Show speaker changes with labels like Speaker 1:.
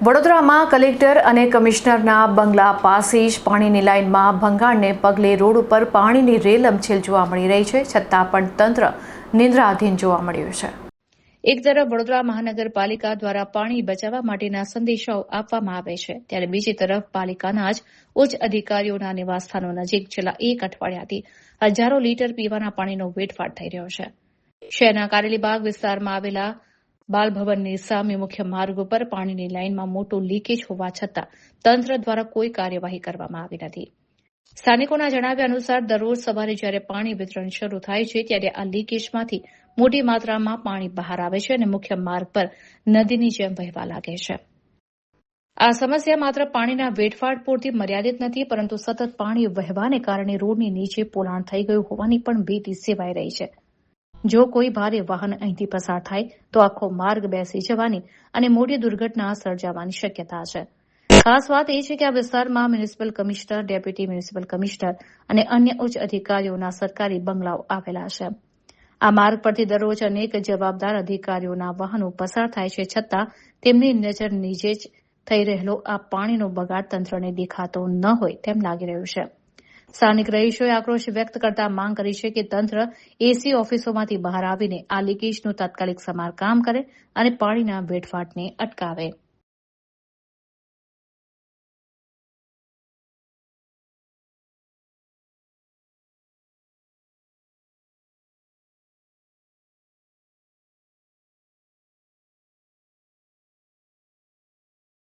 Speaker 1: વડોદરામાં કલેક્ટર અને કમિશનરના બંગલા પાસે જ પાણીની લાઇનમાં ભંગાણને પગલે રોડ ઉપર પાણીની રેલમછેલ જોવા મળી રહી છે, છતાં પણ તંત્ર નિંદ્રાધીન જોવા મળ્યું છે.
Speaker 2: એક તરફ વડોદરા મહાનગરપાલિકા દ્વારા પાણી બચાવવા માટેના સંદેશાઓ આપવામાં આવે છે, ત્યારે બીજી તરફ પાલિકાના જ ઉચ્ચ અધિકારીઓના નિવાસસ્થાનો નજીક છેલ્લા એક અઠવાડિયાથી હજારો લીટર પીવાના પાણીનો વેડફાટ થઈ રહ્યો છે. શહેરના કારેલીબાગ વિસ્તારમાં આવેલા બાલભવનની સામે મુખ્ય માર્ગ ઉપર પાણીની લાઇનમાં મોટું લીકેજ હોવા છતાં તંત્ર દ્વારા કોઈ કાર્યવાહી કરવામાં આવી નથી. સ્થાનિકોના જણાવ્યા અનુસાર દરરોજ સવારે જ્યારે પાણી વિતરણ શરૂ થાય છે ત્યારે આ લીકેજમાંથી મોટી માત્રામાં પાણી બહાર આવે છે અને મુખ્ય માર્ગ પર નદીની જેમ વહેવા લાગે છે. આ સમસ્યા માત્ર પાણીના વેડફાટ પૂરતી મર્યાદિત નથી, પરંતુ સતત પાણી વહેવાને કારણે રોડની નીચે પોલાણ થઈ ગયું હોવાની પણ ભીતિ સેવાઈ રહી છે. જો કોઈ ભારે વાહન અહીંથી પસાર થાય તો આખો માર્ગ બેસી જવાની અને મોટી દુર્ઘટના સર્જાવાની શક્યતા છે. ખાસ વાત એ છે કે આ વિસ્તારમાં municipal commissioner, deputy municipal commissioner અને અન્ય ઉચ્ચ અધિકારીઓના સરકારી બંગલાઓ આવેલા છે. આ માર્ગ પરથી દરરોજ અનેક જવાબદાર અધિકારીઓના વાહનો પસાર થાય છે, છતાં તેમની નજર નીચે જ થઈ રહેલો આ પાણીનો બગાડ તંત્રને દેખાતો ન હોય તેમ લાગી રહ્યું છે. સ્થાનિક રહીશોએ આક્રોશ વ્યક્ત કરતા માંગ કરી છે કે તંત્ર એસી ઓફિસોમાંથી બહાર આવીને આ લીકેજનું તાત્કાલિક સમારકામ કરે અને પાણીના વેડફાટને અટકાવે.